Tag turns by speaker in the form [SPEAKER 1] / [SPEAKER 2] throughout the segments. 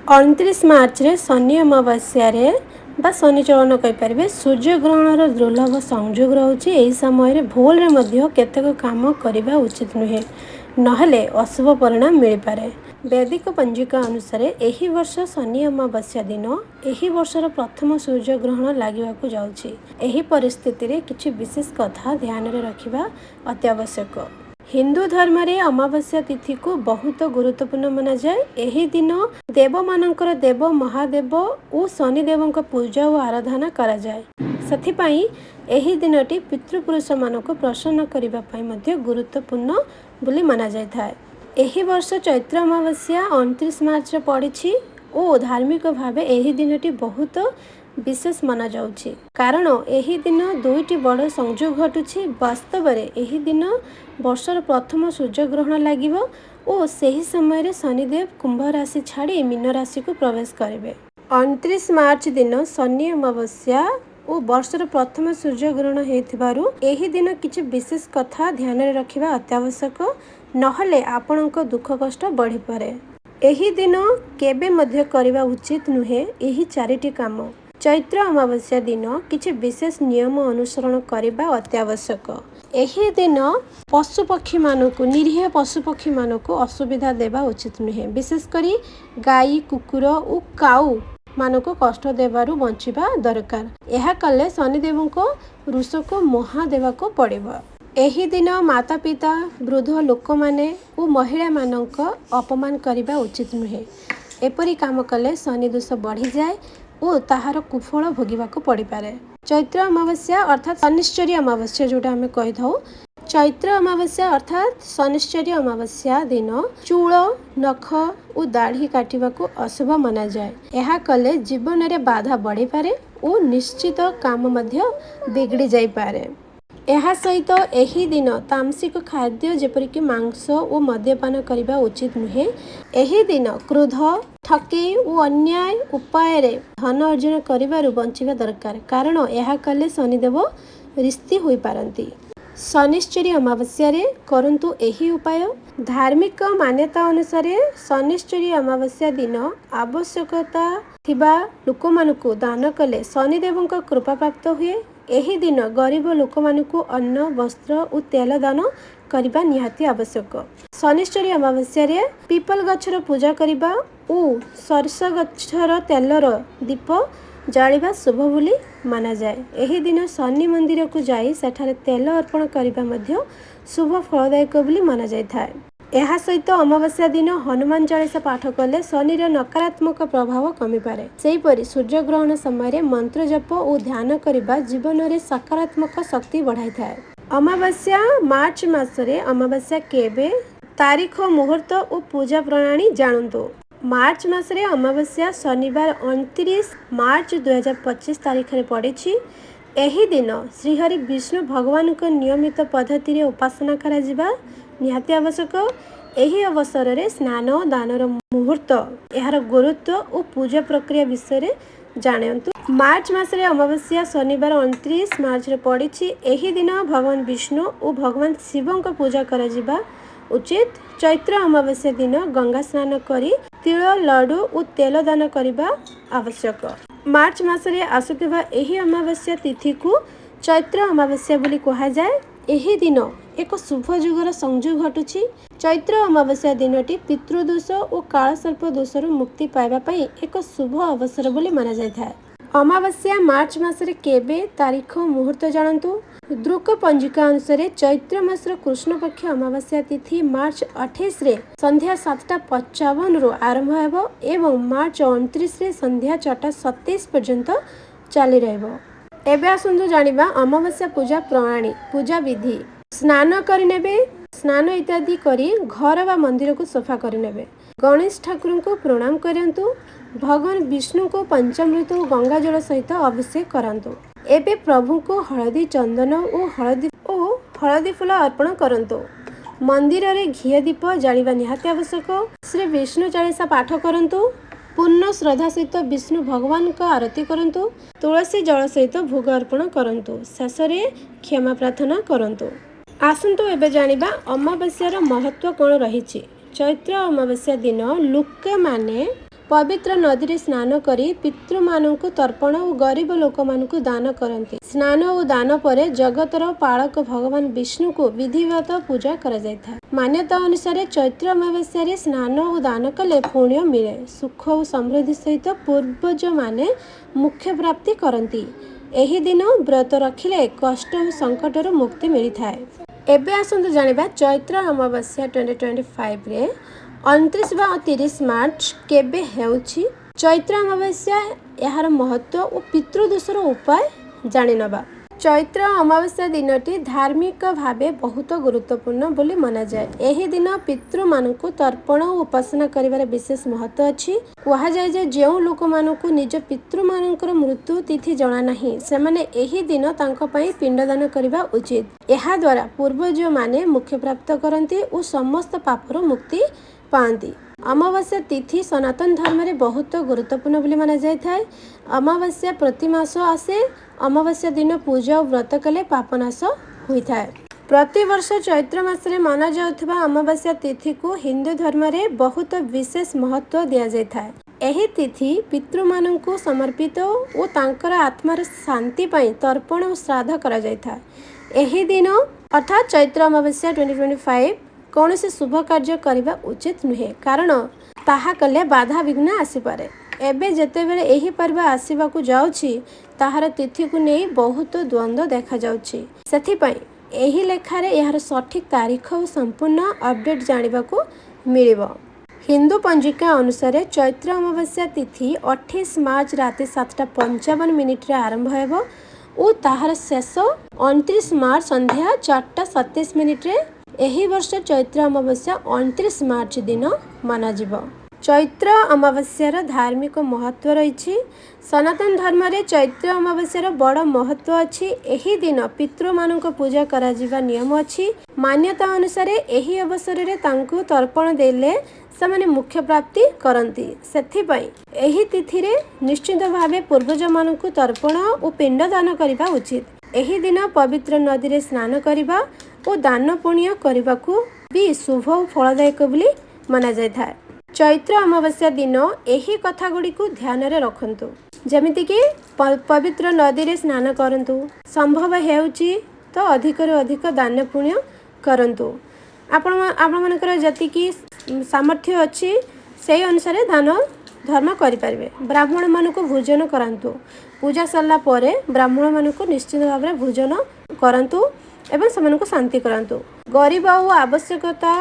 [SPEAKER 1] 29 मार्च रे शनि अमावास्या रे बा शनि चलन कहीपर सूर्यग्रहण दुर्लभ संयोग रोचे। यही समय भूल में केतक काम करने उचित नुहे नहले अशुभ परिणाम मिल पारे। वैदिक पंजिका अनुसार यही वर्ष शनि अमावास्या दिन यही वर्षर प्रथम सूर्यग्रहण लगे जाउछि। एही परिस्थिति रे किछि विशेष कथा ध्यान रे रखिबा अत्यावश्यक। हिंदू धर्म रे अमावास्या तिथि को बहुत गुरुत्वपूर्ण माना जाए। यही दिन देव मानकर देव महादेव और शनिदेव पूजा और आराधना करा जाए। ସେଥିପାଇଁ ଏହି ଦିନଟି ପିତୃପୁରୁଷ ମାନଙ୍କୁ ପ୍ରସନ୍ନ କରିବା ପାଇଁ ମଧ୍ୟ ଗୁରୁତ୍ୱପୂର୍ଣ୍ଣ ବୋଲି ମାନା ଯାଇଥାଏ। ଏହି ବର୍ଷ ଚୈତ୍ର ଅମାବାସ୍ୟା 29 ମାର୍ଚ୍ଚରେ ପଡ଼ିଛି ଓ ଧାର୍ମିକ ଭାବେ ଏହି ଦିନଟି ବହୁତ विशेष माना जाउछि। कारण एही दिन दुईटी बड़ संयोग घटुछि। वास्तव एही दिन वर्षर प्रथम सूर्यग्रहण लागिबो और सही समय रे शनिदेव कुंभ राशि छाड़ी मीन राशि को प्रवेश करेंगे। 29 मार्च दिन शनि अमावास्या और वर्षर प्रथम सूर्यग्रहण हेतिबारु एही दिन किछि विशेष कथा ध्यान रे रखिबा अत्यावश्यक, नहले आपणक दुख कष्ट बढ़ी पारे। एही दिन केबे मध्य करबा उचित नुहे एही चारिटी काम। चैत्र अमावास्या दिन किछि विशेष नियम अनुसरण करबा अत्यावश्यक। एही दिन पशुपक्षी मानकु निरीह पशुपक्षी मानकु असुविधा देबा उचित नुहे। विशेषकर गाई कुकुर और काऊ मानकु कष्ट देबारु बंचिबा दरकार। यह कले शनिदेव को रुष को महा देवाको पड़िबो। एही दिन माता पिता वृद्ध लोक माने और महिला मानक अपमान करबा उचित नुहे। एपरी काम कले शनि दोष बढ़ी जाए और ताहार कुफल भोगिबाको पड़ी पारे। चैत्र अमावास्या अर्थात शनिश्चरी अमावास्या जोटा हमें कही था। चैत्र अमावास्या अर्थात शनिश्चरी अमावास्या दिन चूल नख और दाढ़ी काटिबाको अशुभ माना जाए। यह कले जीवन में बाधा बढ़ी पारे और निश्चित काम मध्य बिगड़ी जाई पारे। यह सहित एही दिन तामसिक खाद्य जेपरिक मांस और मद्यपान करबा उचित नुहे। एही दिन क्रोध ठकेई और अन्याय उपाय रे धन अर्जन करिबारु बंचिबा दरकार। कारण यह कले शनिदेव रिस्ती होई पारंती। शनिश्चरी अमावास्या रे करंतु एही उपाय। धार्मिक मान्यता अनुसार शनिश्चरी अमावास्या दिन आवश्यकता थिबा लोक मानकु दान कले शनिदेव कृपा प्राप्त हुए। एही दिन गरीब लोक मानकु अन्न वस्त्र और तेल दान करबा निहाती आवश्यक। शनिश्चरी अमावास्या रे पीपल गछर पूजा करबा और सरस गछर तेलर दीप जालिबा शुभ बोली माना जाए। एही दिन शनि मंदिर को जाई सेठारे तेल अर्पण करबा मध्य शुभ फलदायक बोली माना जायथाय। यह सहित अमावास्या दिन हनुमान चालीसा पाठ कले शनिर नकारात्मक प्रभाव कमी पारे। सेहीपरि सूर्यग्रहण समय मंत्र जप और ध्यान करबा जीवन में सकारात्मक शक्ति बढ़ाई थाए। अमावास्या मार्च मासरे अमावास्या केबे तारीख मुहूर्त और पूजा प्रणाली जानतु। मार्च मासरे अमावास्या शनिवार 29 मार्च 2025 तारीख रे पड़िछि। एही दिन श्रीहरि विष्णु भगवान को नियमित पद्धति रे उपासना करा जिबा निहाती आवश्यक। एही अवसर रे स्नान दानर मुहूर्त यार गुरुत्व और पूजा प्रक्रिया विषय जानतु। मार्च मासरे अमावास्या शनिवार 29 मार्च रे पड़िछि। एही दिन भगवान विष्णु और भगवान शिव को पूजा करा जिबा उचित। चैत्र अमावास्या दिन गंगा स्नान करी तिल लड्डू और तेल दान करबा आवश्यक। मार्च मासरे आसुथिबा एही अमावास्या तिथि को चैत्र अमावास्या बोली कहा जाए। एही दिन एक शुभ जुगर संयोग घटुछि। चैत्र अमावास्या दिनटी पितृदोष और कालसर्प दोषरु मुक्ति पाइबा पई एक शुभ अवसर बोली माना जायथाय। अमावास्या मार्च मासरे केबे तारीख मुहूर्त जानतु। द्रुक पंजिका अनुसार चैत्र मासर कृष्ण पक्ष अमावास्या तिथि मार्च 28 रे संध्या 7:55 रु आरंभ हेबो एवं मार्च 29 रे संध्या 6:27 पर्यंत चली रहबो। एबे आसंतु जानिबा अमावास्या पूजा प्रणाली पूजा विधि। स्नान करिनेबे। स्नान इत्यादि करी घर व मंदिर को सफा करिनेबे। गणेश ठाकुर को प्रणाम करंतु। भगवान विष्णु को पंचामृत और गंगा जल सहित अभिषेक करंतु। एबे प्रभु को हळदी चंदन और हळदी फूल अर्पण करंतु। मंदिर रे घी दीप जालिबा निहाती आवश्यक। श्री विष्णु चालीसा पाठ करंतु। पूर्ण श्रद्धा सहित विष्णु भगवान का आरती करंतु। तुलसी जल सहित भोग अर्पण करंतु। शेष रे क्षमा प्रार्थना करंतु। आसंतु एबे जानिबा अमावास्यार महत्व कौन रही। चैत्र अमावास्या दिन लोक माने पवित्र नदी रे स्नान करी पितृमानंकु तर्पण और गरीब लोक मानकु दान करती। स्नान और दान पर जगतर पालक भगवान विष्णु को विधिवत पूजा करा जायथा। मान्यता अनुसार चैत्र अमावास्या स्नान और दान कले पुण्य मिले, सुख और समृद्धि सहित पूर्वज माने मुख्य प्राप्ति करती। एही दिन व्रत रखिले कष्ट और संकटर मुक्ति मिलता है। एबे आसंतु जानिबा चैत्र अमावास्या 2025 रे 29 बा 30 मार्च केबे हेउछि। चैत्र अमावास्या यार महत्व और पितृदोषर उपाय जानि नबा। चैत्र अमावास्या दिनटी धार्मिक भावे बहुत गुरुत्वपूर्ण बोली मना जाए। एही दिन पितृ मानकु तर्पण और उपासना करिवार विशेष महत्व अछि। कहा जाए जे जेउ लोक मानकु निज पितृ मानकर मृत्यु तिथि जणा नाही, सेमाने एही दिन तांको पई पिंडदान करिवा उचित। एहा द्वारा पूर्वज माने मुख्य प्राप्त करती और समस्त पापर मुक्ति पाती। अमावास्या तिथि सनातन धर्म में बहुत गुरुत्वपूर्ण बोली माना जाए। अमावास्या प्रति मास आसे। अमावास्या दिन पूजा और व्रत कले पापनाश होता है। प्रति वर्ष चैत्र मासरे मना जाउथबा अमावास्या तिथि को हिंदू धर्म में बहुत विशेष महत्व दिया जाता है। एही तिथि पितृमानंकु समर्पित और तांकर आत्मार शांति पाई तर्पण और श्राद्ध करा जायथा। एही दिन अर्थात चैत्र अमावास्या 2025 कौन से शुभ कार्य करने उचित नुहे, कारण ताहा कले बाधा विघ्न आसीपारे। एबे जेतेबेले एही पर्व आसीबाकू जाउछि ताहार तिथि को नहीं बहुत द्वंद्व देखा जाउछि। सेथिपाई एही लेखारे यार सठिक तारीख और संपूर्ण अपडेट जानिबाकू मिलिबो। हिंदू पंजिका अनुसार चैत्र अमावास्या तिथि 28 मार्च राति 7:55 आरंभ हेबो और ताहार शेष 29 मार्च संध्या 4:27 एही वर्ष चैत्र अमावास्या 29 मार्च दिन मनाजिब। चैत्र अमावास्यार धार्मिक महत्व रही। सनातन धर्म रे चैत्र अमावास्यार बड़ महत्व अछि। एही दिन पितृ मानक पूजा करा जिबा नियम अछि। मान्यता अनुसार एही अवसर रे तांकु तर्पण देले समाने मुख्य प्राप्ति करती। सेथिपाई एही तिथि रे निश्चित भावे पूर्वज मानकु तर्पण और पिंड दान करिबा उचित। एही दिन पवित्र नदी रे स्नान करिबा और दान पुण्य करबाकू भी शुभ और फलदायक बोली मना जायଥାଏ। चैत्र अमावास्या दिन एही कथा गुड़ी को ध्यान रे रखंतु, जेमिति कि पवित्र नदी रे स्नान करंतु, संभव हेउची तो अधिक रे अधिक दान पुण्य करंतु। आपण मानकर जति कि सामर्थ्य अछि सेही अनुसार दान धर्म करि परिबे। ब्राह्मण मान को भोजन करंतु। पूजा सरला परे ब्राह्मण मान को निश्चित भाव रे भोजन करंतु एवं सेमानकु शांति करंतु। गरीब और आवश्यकता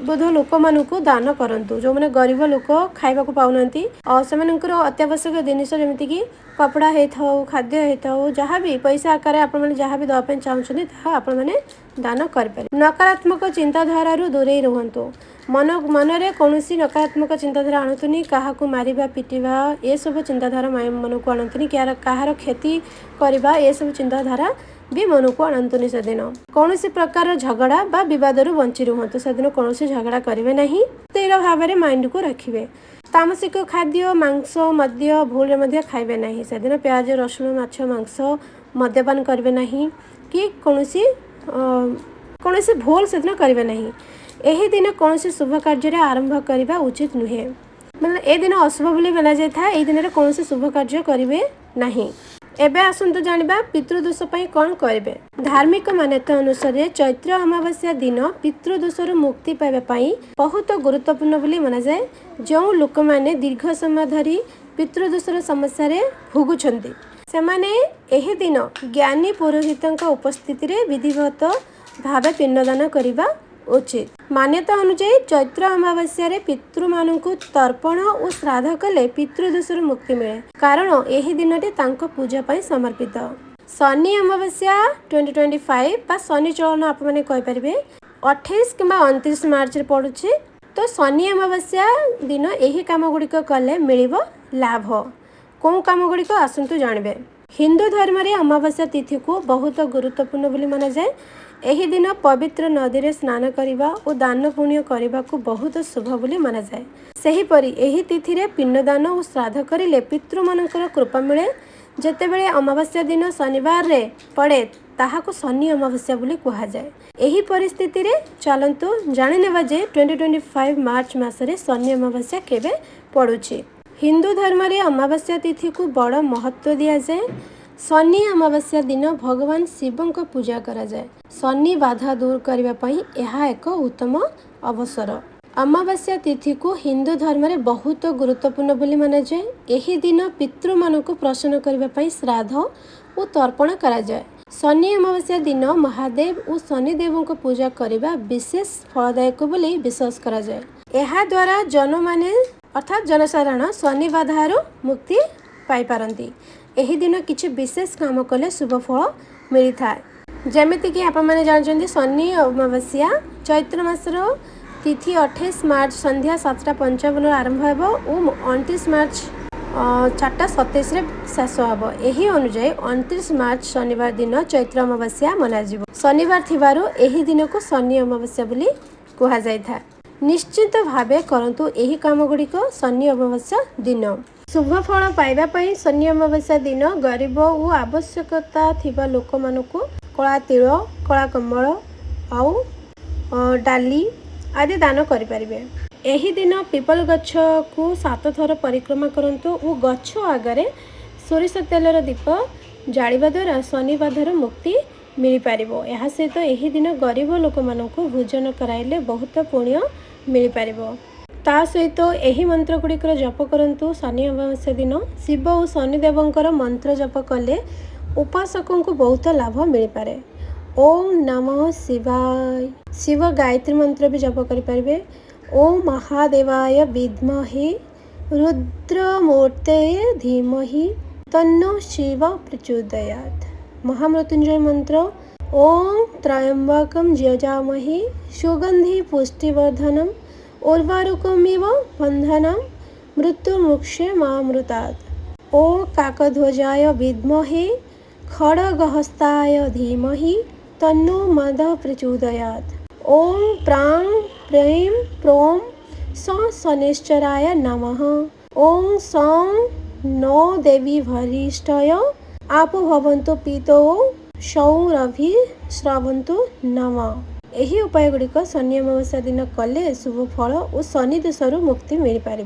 [SPEAKER 1] बोध लोक मानकु दान करंतु। जो माने गरीब लोक खाइबा को पाउनंती और सेमानकर अत्यावश्यक जिनिस जेमिति कि कपड़ा हेथाउ, खाद्य हेथाउ, जहाँ भी पैसा आकार आपण माने जहाँ भी दवा पे चाहछनी ता आपण माने दान कर पारे। नकारात्मक चिंताधारा रु दूरे रहंतु। मन रे कोनोसी नकारात्मक चिंताधारा आणतुनी। काहाकू मारिबा पिटिबा ए सब चिंताधारा मन को आणतुनी। काहार क्षति करबा ए सब चिंताधारा भी मन को आणतुनी। से दिन कौनसी प्रकार झगड़ा बा विवाद रु बंची रुहंतु। से दिन कौनसी झगड़ा करिवे नहीं। स्थिर भाव में माइंड को रखिवे। तामसिक खाद्य मांस मद्य भूल मध्य खाइबे नहीं। से दिन प्याज रसुण माछ मांस मद्यपान करिवे नहीं कि कौनसी भूल से दिन करिवे नहीं। एही दिन कौनसी शुभ कार्य आरंभ करबा उचित नुहे। मतलब ए दिन अशुभ बोली माना जायथा। एही दिन कौनसी शुभ कार्य करिवे नहीं। एबे आसंतु जानिबा पितृदोष पई कोन करिवे। धार्मिक मान्यता अनुसार चैत्र अमावास्या दिन पितृदोषर मुक्ति पाइबा पई बहुत गुरुत्वपूर्ण बोली माना जाए। जो लोक माने दीर्घ समय धरी पितृदोषर समस्या रे भोगुछंती सेमाने एही दिन ज्ञानी पुरोहितंक उपस्थिति रे विधिवत भावे पिंडदान करिबा उचित। मान्यता अनुसार चैत्र अमावास्या रे पितृ मानकु तर्पण और श्राद्ध कले पितृदोषर मुक्ति मिले, कारण एही दिनटी तांको पूजा पई समर्पित। शनि अमावास्या 2025 बा शनि चलन आप माने कहि परिबे 28 किंबा 29 मार्च रे पडुछि। तो शनि अमावास्या दिन एही काम गुडी को कले मिलिबो लाभ। कोन काम गुडी को आसंतु जानिबे। हिंदू धर्म रे अमावास्या तिथि को बहुत गुरुत्वपूर्ण बोली माना जाए। एही दिन पवित्र नदी रे स्नान करिबा और दान पुण्य करिबा को बहुत शुभ बोली माना जाए। सही परी एही तिथि रे पिंडदान और श्राद्ध करिले पितृ मानकर कृपा मिले। जेतेबेले अमावास्या दिन शनिवार रे पड़े ताहाको शनि अमावास्या बोली कहा जाए। एही परिस्थिति रे चलंतु जानि नेबा जे 2025 मार्च मास रे शनि अमावास्या केबे पड़ुछि। हिंदू धर्म रे अमावास्या तिथि को बड़ महत्व दिया जाए। शनि अमावास्या दिन भगवान शिव को पूजा करा जाए। शनि बाधा दूर करने पई यह एक उत्तम अवसर। अमावास्या तिथि को हिंदू धर्म रे बहुत गुरुत्वपूर्ण बोली माना जाए। यही दिन पितृ मान को प्रसन्न करने पई श्राद्ध और तर्पण करा जाए। शनि अमावास्या दिन महादेव और शनिदेव को पूजा करने विशेष फलदायक बोली विश्वास करा जाए। यह द्वारा जन माने अर्थात जनसाधारण शनि बाधार मुक्ति पाई पारंती। यही दिन किसी विशेष काम कले शुभ फल मिलता है। जमीती कि आप जानते शनि अमावास्या चैत्र मासर तिथि 28 मार्च संध्या 7:55 आरंभ हो और 29 मार्च 4:27 शेष हो। यही अनुजाई 29 मार्च शनिवार दिन चैत्र अमावास्या मनाजिब। शनिवार थिबारु एही दिन को शनि अमावास्या बोली कहा जाय था। निश्चित भावे करंतु एही काम गुड़िक शनि अमावास्या दिन। शुभ फल पाइबा पई शनि अमावास्या दिन गरीब और आवश्यकता थिबा लोक मानकु कला तिल कला कम्बल आउ डाली आदि दान करें। यही दिन पीपल गछ को 7 थर परिक्रमा करंतु और गछ आगे सोरिष तेलर दीप जालिबा द्वारा शनि बाधार मुक्ति मिल पार। यह सहित यही दिन गरीब लोक मानकु भोजन कराइले बहुत पुण्य मिल पार। ता सहित यही मंत्र गुड़िकर जप करंतु। शनि अमावास्या दिन शिव और शनिदेवंकर मंत्र जप कले उपासकों को बहुत लाभ मिल पारे। ओम नमः शिवाय। शिव गायत्री मंत्र भी जप करें। ओम महादेवाय विद्महे रुद्रमूर्तये धीमहि तन्नो शिव प्रचोदयात्। महामृत्युंजय मंत्र ओम त्र्यंबकं यजामहे सुगंधि पुष्टिवर्धनम् उर्वारुकमिव बन्धनं मृत्युमुक्षेमामृतात्। ओम काकध्वजाय विद्महे खड्गहस्ताय धीमहि तन्नो मद प्रचोदयात्। ओम प्रां प्रीं प्रों शनैश्चराय नमः। ओम सं नो देवी वरिष्ठय आपो भवन्तु पीतो सौरभि श्रवन्तु नमः। यही उपाय गुड़िक शनि अमावास्या दिन कले शुभ फल और शनि दोषरु मुक्ति मिल पार।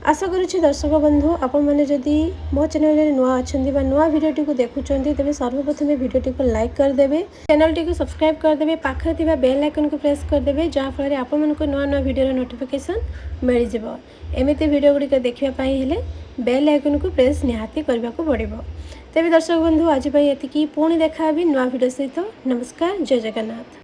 [SPEAKER 1] आशा करुछि दर्शक बंधु आपण मैंने जदि मो चैनल रे नुआ अच्छी नुआ वीडियो को देखुंत तेज सर्वप्रथम वीडियो को लाइक करदे, चैनल टी को सब्सक्राइब करदे, पाखे थिबा बेल आइकन को प्रेस करदे जहाँफल आपण मानक नुआ नुआ वीडियो नोटिफिकेशन मिल जाव। एमती वीडियो गुड़िक देखापी हेले बेल आइकन को प्रेस निहाती करने को पड़ो। तेज दर्शक बंधु आज ये पुणी देखा नुआ वीडियो सहित। नमस्कार, जय जगन्नाथ।